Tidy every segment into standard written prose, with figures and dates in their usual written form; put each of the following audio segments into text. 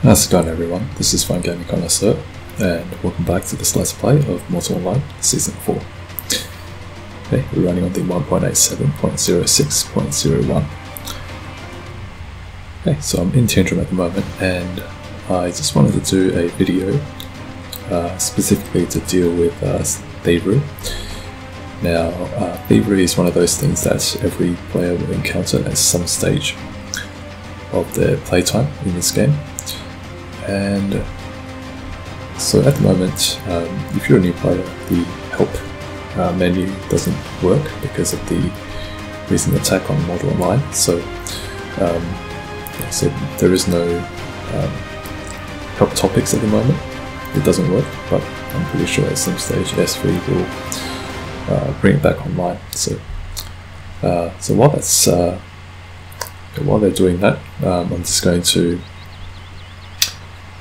How's it going, everyone? This is Fun Gaming Connoisseur, and welcome back to this Let's Play of Mortal Online Season 4. Okay, we're running on the 1.87.06.01. Okay, so I'm in Tindrem at the moment, and I just wanted to do a video specifically to deal with Thievery. Now, Thievery is one of those things that every player will encounter at some stage of their playtime in this game. And so at the moment, if you're a new player, the help menu doesn't work because of the recent attack on Mortal Online. So, so there is no help topics at the moment. It doesn't work, but I'm pretty sure at some stage SV will bring it back online. So, so while that's while they're doing that, I'm just going to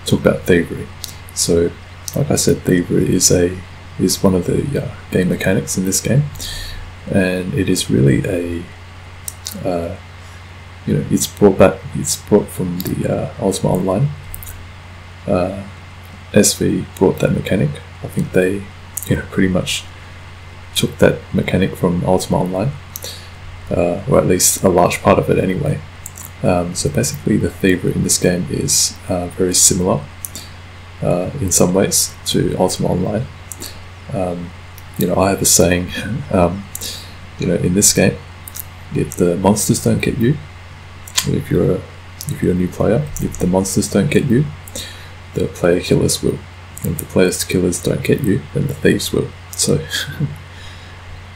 talk about Thievery. So, like I said, Thievery is one of the game mechanics in this game, and it is really a it's brought from the Ultima Online. SV brought that mechanic. I think they pretty much took that mechanic from Ultima Online, or at least a large part of it anyway. So basically the Thievery in this game is very similar in some ways to Ultima Online. I have a saying, in this game, if the monsters don't get you, if you're a new player, if the monsters don't get you, the player killers will. And if the players killers don't get you, then the thieves will. So,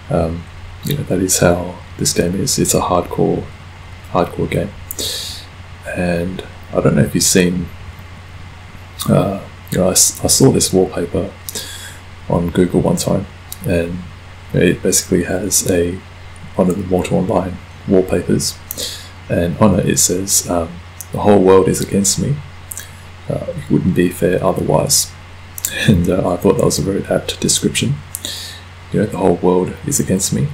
that is how this game is. It's a hardcore game. And I don't know if you've seen, I saw this wallpaper on Google one time, and it basically has one of the Mortal Online wallpapers, and on it says, the whole world is against me, it wouldn't be fair otherwise. And I thought that was a very apt description. The whole world is against me,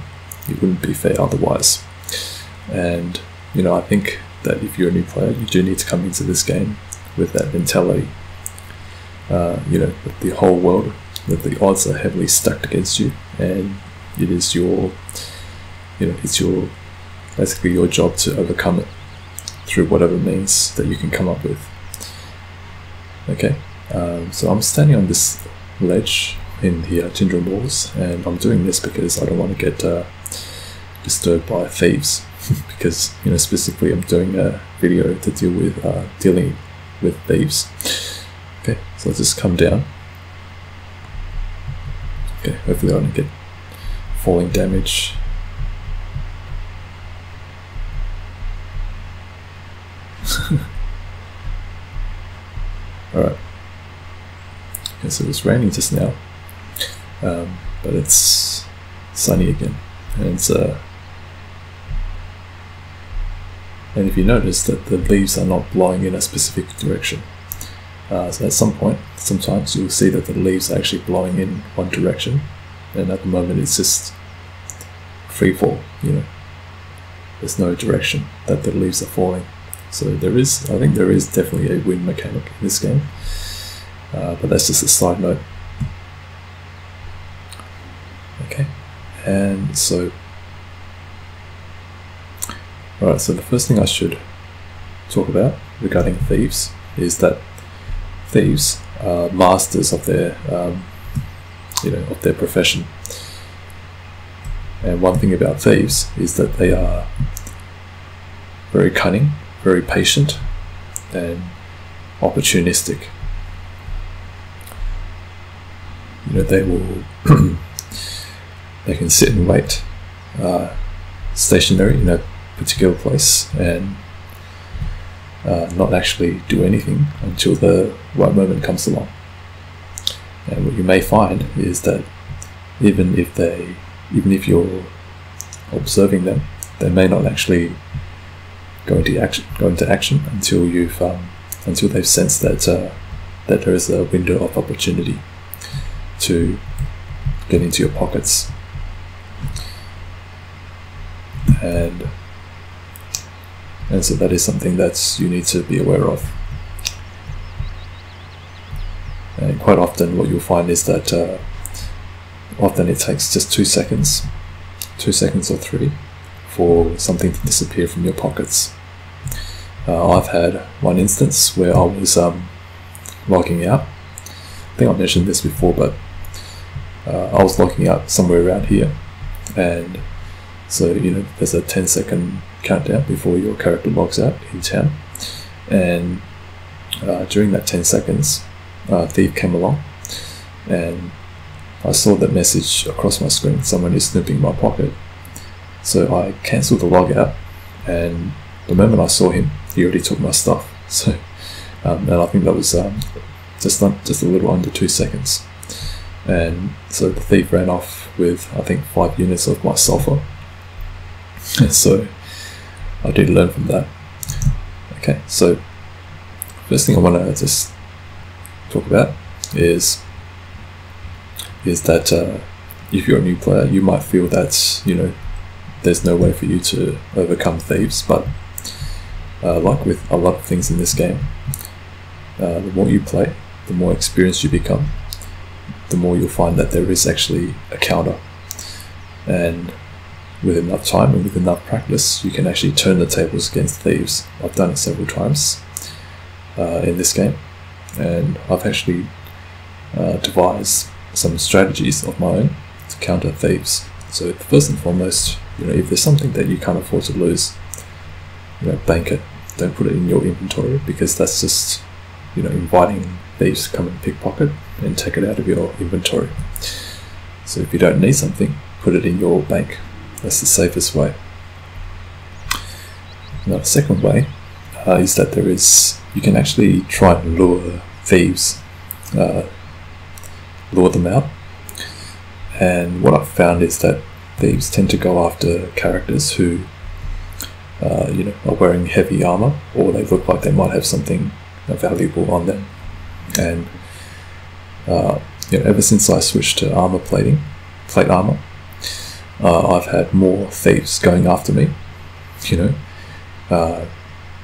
it wouldn't be fair otherwise. And I think that if you're a new player, you do need to come into this game with that mentality. That the whole world, that the odds are heavily stacked against you, and it is it's basically your job to overcome it through whatever means that you can come up with. Okay, so I'm standing on this ledge in the Tindrem walls, and I'm doing this because I don't want to get disturbed by thieves. Because specifically I'm doing a video to deal with dealing with thieves. Okay, so let's just come down. Okay, hopefully I don't get falling damage. Alright. Okay, so it's raining just now, but it's sunny again, and it's and if you notice that the leaves are not blowing in a specific direction, so at some point, sometimes you'll see that the leaves are actually blowing in one direction, and at the moment it's just free fall. There's no direction that the leaves are falling. So I think there is definitely a wind mechanic in this game, but that's just a side note. Okay, and so. Alright, so the first thing I should talk about regarding thieves is that thieves are masters of their, of their profession. And one thing about thieves is that they are very cunning, very patient, and opportunistic. They will, they can sit and wait, stationary, particular place and not actually do anything until the right moment comes along. And what you may find is that even if you're observing them, they may not actually go into action until they've sensed that there is a window of opportunity to get into your pockets. And so that is something that you need to be aware of. And quite often what you'll find is that often it takes just 2 seconds or 3 for something to disappear from your pockets. I've had one instance where I was logging out. I think I mentioned this before, but I was logging out somewhere around here, and so there's a 10-second countdown before your character logs out in town, and during that 10 seconds a thief came along, and I saw that message across my screen, someone is snooping my pocket. So I cancelled the log out, and the moment I saw him, he already took my stuff. So and I think that was just a little under 2 seconds, and so the thief ran off with, I think, 5 units of my sulfur. So I did learn from that. Okay, so first thing I want to just talk about is that if you're a new player, you might feel that there's no way for you to overcome thieves, but like with a lot of things in this game, the more you play, the more experienced you become, the more you'll find that there is actually a counter, and with enough time and with enough practice, you can actually turn the tables against thieves. I've done it several times in this game, and I've actually devised some strategies of my own to counter thieves. So first and foremost, if there's something that you can't afford to lose, bank it. Don't put it in your inventory, because that's just inviting thieves to come and pickpocket and take it out of your inventory. So if you don't need something, put it in your bank. That's the safest way. Now the second way is that you can actually try and lure thieves, lure them out. And what I've found is that thieves tend to go after characters who are wearing heavy armor, or they look like they might have something valuable on them. And ever since I switched to armor plate armor, I've had more thieves going after me.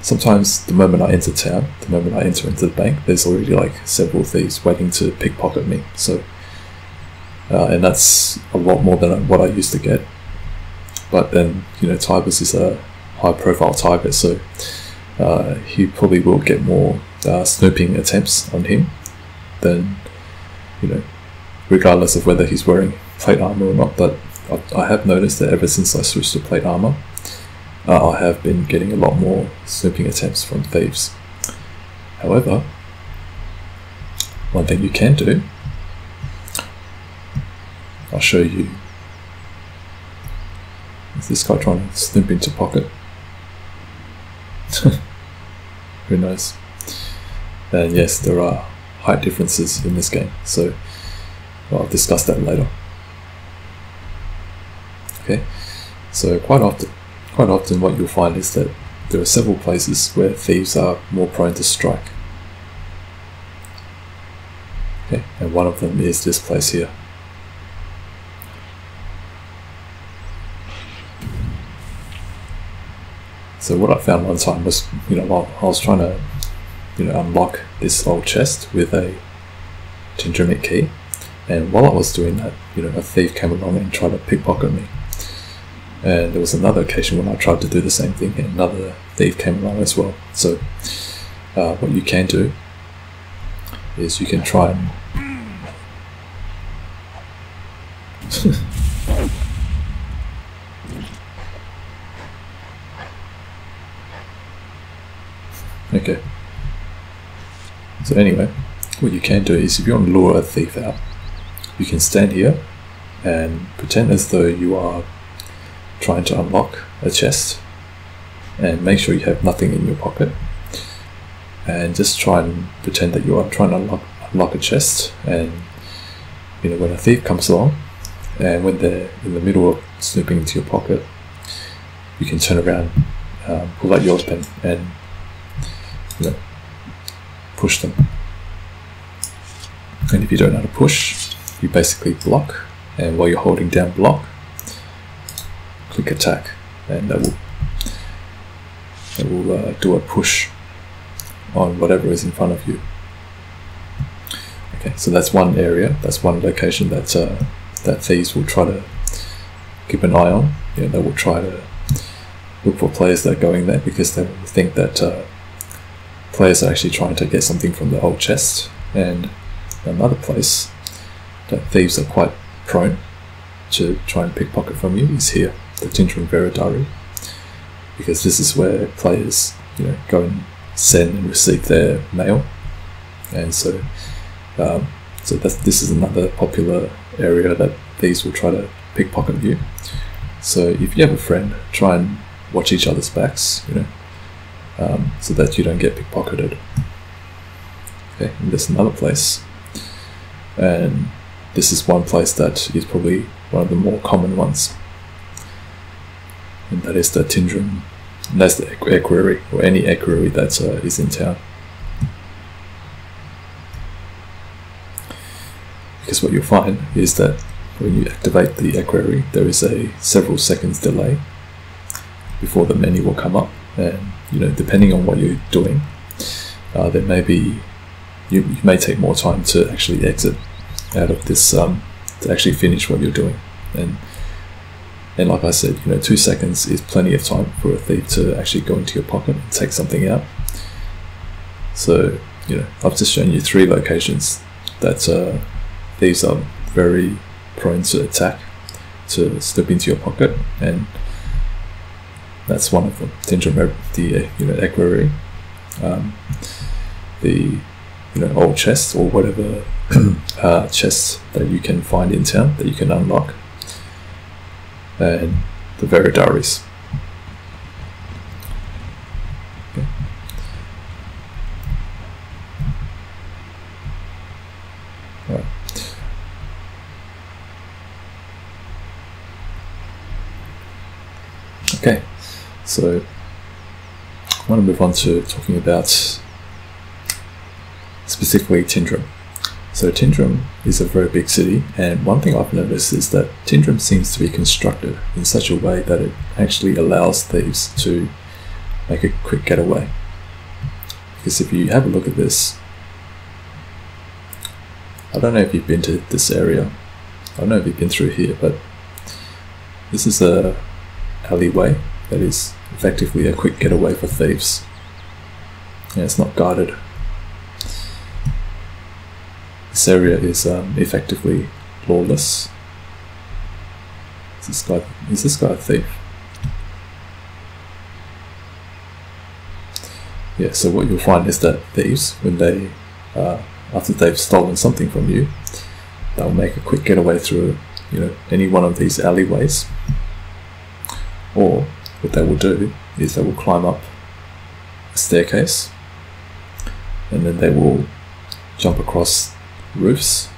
Sometimes the moment I enter town, the moment I enter into the bank, there's already like several thieves waiting to pickpocket me. So and that's a lot more than what I used to get. But then Tibus is a high profile target, so he probably will get more snooping attempts on him than regardless of whether he's wearing plate armor or not. But I have noticed that ever since I switched to plate armor, I have been getting a lot more snooping attempts from thieves. However, one thing you can do, I'll show you. Is this guy trying to snoop into pocket? Who knows? And yes, there are height differences in this game, so I'll discuss that later. Okay, so quite often what you'll find is that there are several places where thieves are more prone to strike. Okay, and one of them is this place here. So what I found one time was, while I was trying to, unlock this old chest with a Tindrem key, and while I was doing that, a thief came along and tried to pickpocket me. And there was another occasion when I tried to do the same thing, and another thief came along as well. So what you can do is you can try and okay. So anyway, what you can do is, if you want to lure a thief out, you can stand here and pretend as though you are trying to unlock a chest, and make sure you have nothing in your pocket, and just try and pretend that you are trying to unlock a chest. And when a thief comes along, and when they're in the middle of snooping into your pocket, you can turn around, pull out your weapon, and push them. And if you don't know how to push, you basically block, and while you're holding down block, click attack, and that will do a push on whatever is in front of you. Okay, so that's one area, that's one location that thieves will try to keep an eye on. They will try to look for players that are going there, because they will think that players are actually trying to get something from the old chest. And another place that thieves are quite prone to try and pickpocket from you is here, the Tindrem Garden, because this is where players go and send and receive their mail. And so this is another popular area that thieves will try to pickpocket you. So if you have a friend, try and watch each other's backs, so that you don't get pickpocketed. Okay, and there's another place, and this is one place that is probably one of the more common ones, and that is the Tindrem. And that's the equerry, or any equerry that is in town. Because what you'll find is that when you activate the equerry, there is a several seconds delay before the menu will come up, and depending on what you're doing, there may be you may take more time to actually exit out of this, to actually finish what you're doing. And like I said, 2 seconds is plenty of time for a thief to actually go into your pocket and take something out. So I've just shown you 3 locations that thieves are very prone to attack, to slip into your pocket, and that's one of them. Tindrem, the equerry, the old chest, or whatever chests that you can find in town that you can unlock, and the Veridaries. Okay. Right. Okay, so I want to move on to talking about specifically Tindrem. So Tindrem is a very big city, and one thing I've noticed is that Tindrem seems to be constructed in such a way that it actually allows thieves to make a quick getaway. Because if you have a look at this, I don't know if you've been to this area, I don't know if you've been through here, but this is a alleyway that is effectively a quick getaway for thieves. Yeah, it's not guarded. This area is effectively lawless. Is this guy a thief? Yeah, so what you'll find is that thieves, when they, after they've stolen something from you, they'll make a quick getaway through, any one of these alleyways. Or what they will do is they will climb up a staircase, and then they will jump across roofs.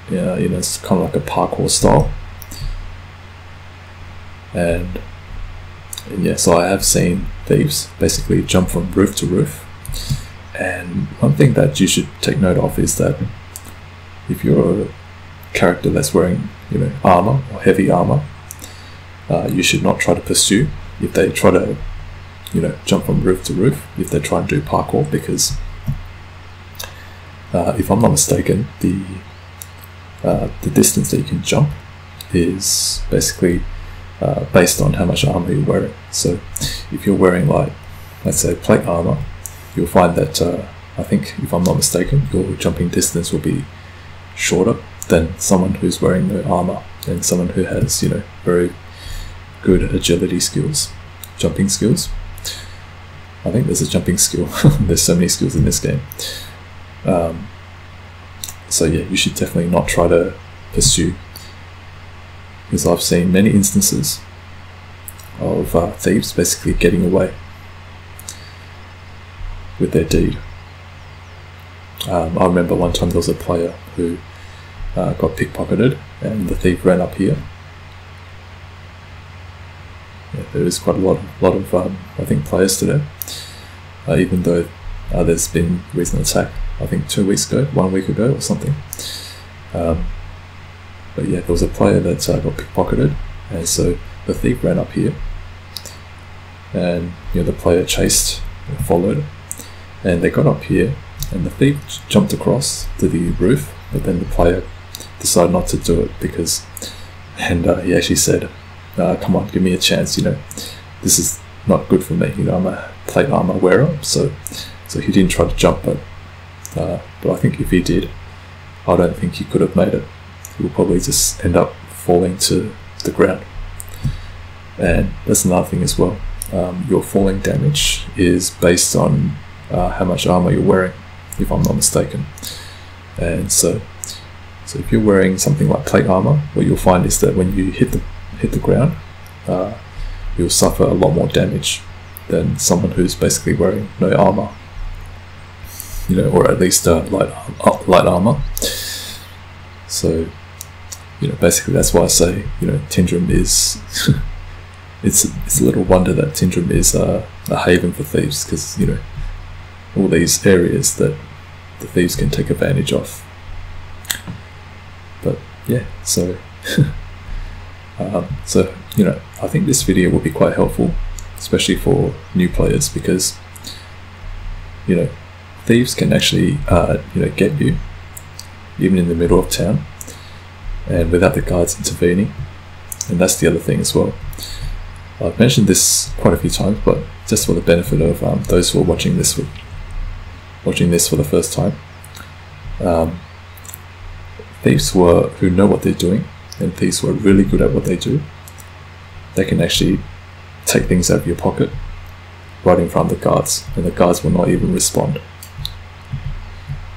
It's kind of like a parkour style. And yeah, so I have seen thieves basically jump from roof to roof. And one thing that you should take note of is that if you're a character that's wearing, armor or heavy armor, you should not try to pursue if they try to, jump from roof to roof, if they try and do parkour, because if I'm not mistaken, the distance that you can jump is basically based on how much armor you're wearing. So if you're wearing, like, let's say plate armor, you'll find that I think, if I'm not mistaken, your jumping distance will be shorter than someone who's wearing no armor, and someone who has, very good agility skills, jumping skills. I think there's a jumping skill. There's so many skills in this game. So yeah, you should definitely not try to pursue, because I've seen many instances of thieves basically getting away with their deed. I remember one time there was a player who got pickpocketed, and the thief ran up here. Yeah, there was quite a lot of I think players today, even though there's been recent attack, I think 2 weeks ago, 1 week ago or something. But yeah, there was a player that got pickpocketed, and so the thief ran up here, and the player chased and followed, and they got up here, and the thief jumped across to the roof, but then the player decided not to do it because, and he actually said, come on, give me a chance, this is not good for me, I'm a plate armor wearer, so he didn't try to jump, but I think if he did, I don't think he could have made it. He will probably just end up falling to the ground. And that's another thing as well, your falling damage is based on how much armor you're wearing, if I'm not mistaken. And so if you're wearing something like plate armor, what you'll find is that when you hit the ground, you'll suffer a lot more damage than someone who's basically wearing no armor, or at least light armor. So basically that's why I say Tindrem is it's a little wonder that Tindrem is a haven for thieves, because all these areas that the thieves can take advantage of. But yeah, so I think this video will be quite helpful, especially for new players, because thieves can actually get you even in the middle of town and without the guards intervening. And that's the other thing as well. I've mentioned this quite a few times, but just for the benefit of those who are watching this for the first time, thieves who know what they're doing, and thieves who are really good at what they do, they can actually take things out of your pocket right in front of the guards, and the guards will not even respond.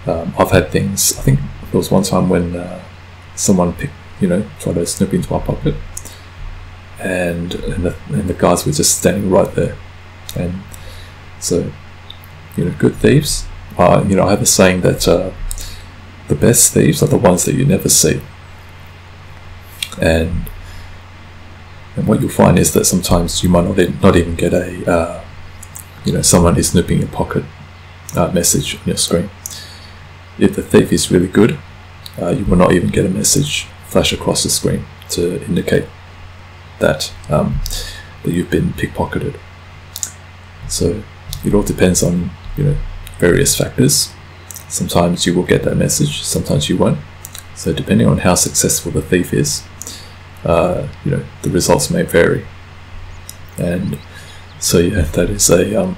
I've had things, I think there was one time when someone tried to snoop into my pocket, and the guards were just standing right there. And so good thieves, I have a saying that the best thieves are the ones that you never see. And what you'll find is that sometimes you might not even get a someone is snooping your pocket message on your screen. If the thief is really good, you will not even get a message flash across the screen to indicate that that you've been pickpocketed. So it all depends on various factors. Sometimes you will get that message, sometimes you won't. So depending on how successful the thief is, the results may vary. And so yeah, that is a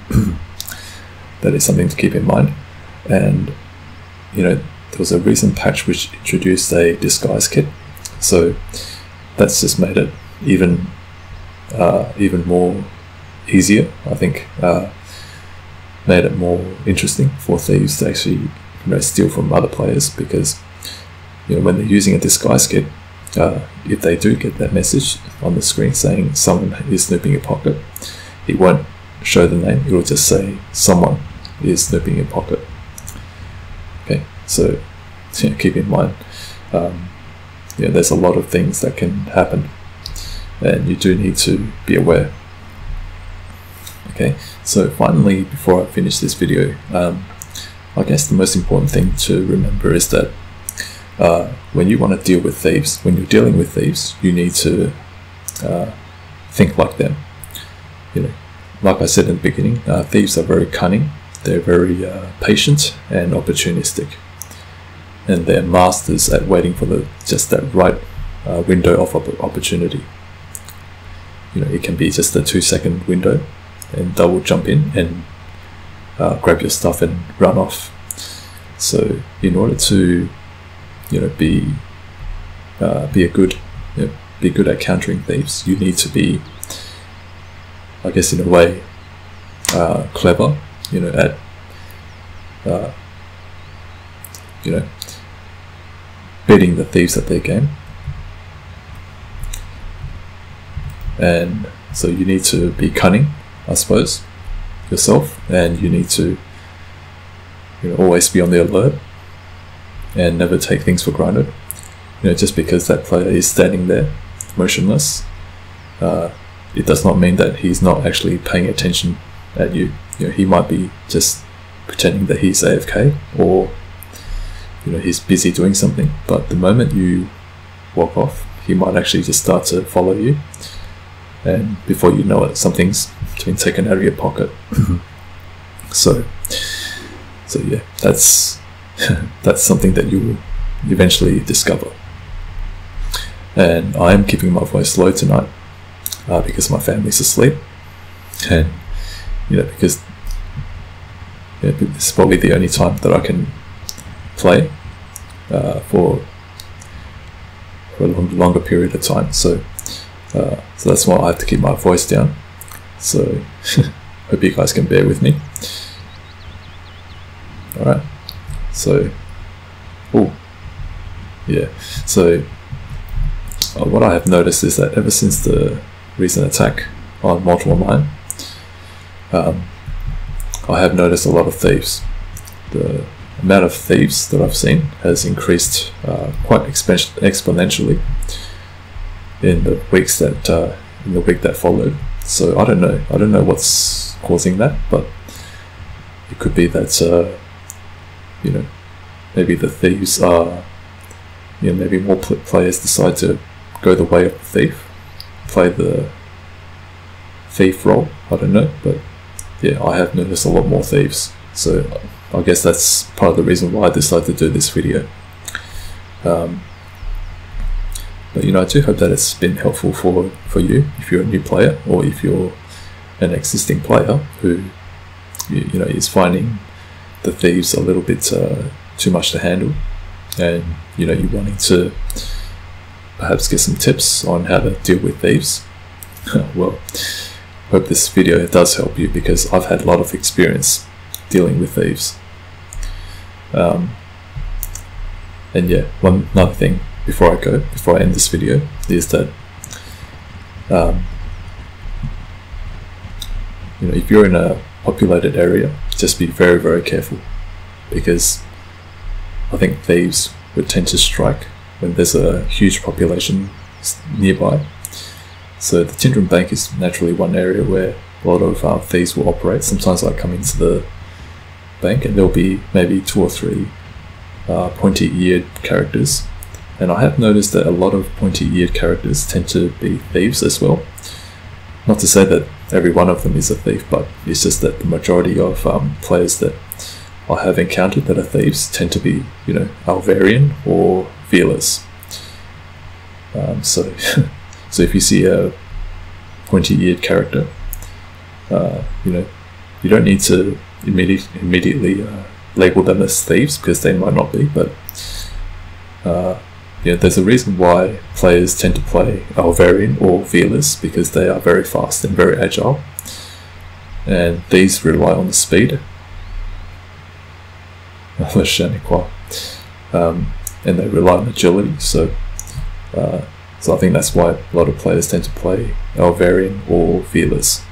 that is something to keep in mind. And there was a recent patch which introduced a disguise kit, so that's just made it even more easier, I think, made it more interesting for thieves to actually steal from other players, because when they're using a disguise kit, if they do get that message on the screen saying someone is snooping your pocket, it won't show the name, it will just say someone is snooping your pocket. Okay, so keep in mind, there's a lot of things that can happen, and you do need to be aware. Okay, so finally, before I finish this video, I guess the most important thing to remember is that when you want to deal with thieves, when you're dealing with thieves, you need to think like them. Like I said in the beginning, thieves are very cunning, they're very patient and opportunistic, and they're masters at waiting for just that right window of opportunity. It can be just a 2-second window, and they will jump in and grab your stuff and run off. So in order to be good at countering thieves, you need to be, I guess in a way, clever, at beating the thieves at their game. And so you need to be cunning, I suppose, yourself, and you need to always be on the alert and never take things for granted. Just because that player is standing there motionless, it does not mean that he's not actually paying attention at you. He might be just pretending that he's AFK, or he's busy doing something, but the moment you walk off, he might actually just start to follow you, and before you know it, something's been taken out of your pocket. So yeah, that's something that you will eventually discover. And I am keeping my voice low tonight because my family's asleep, and because it's probably the only time that I can play for a longer period of time. So that's why I have to keep my voice down. So hope you guys can bear with me. Alright, so what I have noticed is that ever since the recent attack on Multiple Mine, I have noticed a lot of thieves. The amount of thieves that I've seen has increased quite exponentially in the week that followed. So I don't know what's causing that, but it could be that maybe the thieves are, maybe more players decide to go the way of the thief, play the thief role. I don't know, but yeah, I have noticed a lot more thieves. So I guess that's part of the reason why I decided to do this video. But I do hope that it's been helpful for you if you're a new player, or if you're an existing player who is finding the thieves a little bit too much to handle, and you're wanting to perhaps get some tips on how to deal with thieves. Well, hope this video does help you, because I've had a lot of experience dealing with thieves. And yeah, another thing before I end this video is that if you're in a populated area, just be very, very careful, because I think thieves would tend to strike when there's a huge population nearby. So the Tindrem Bank is naturally one area where a lot of thieves will operate. Sometimes I come into the bank and there'll be maybe 2 or 3 pointy-eared characters, and I have noticed that a lot of pointy-eared characters tend to be thieves as well. Not to say that every one of them is a thief, but it's just that the majority of players that I have encountered that are thieves tend to be, Alvarian or Fearless. So if you see a pointy-eared character, you don't need to immediately label them as thieves, because they might not be, but there's a reason why players tend to play Alvarian or Fearless, because they are very fast and very agile, and these rely on the speed, and they rely on agility. So I think that's why a lot of players tend to play Alvarian or Fearless.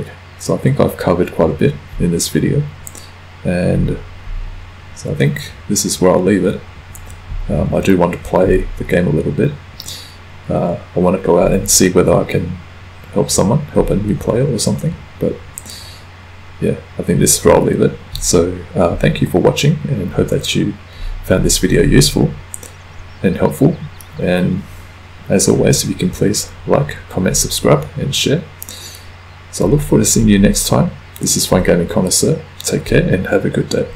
Okay, so I think I've covered quite a bit in this video, and so I think this is where I'll leave it. I do want to play the game a little bit. I want to go out and see whether I can help a new player or something, but yeah, I think this is where I'll leave it. So thank you for watching, and hope that you found this video useful and helpful. And as always, if you can please like, comment, subscribe and share. So I look forward to seeing you next time. This is Fun Gaming Connoisseur. Take care and have a good day.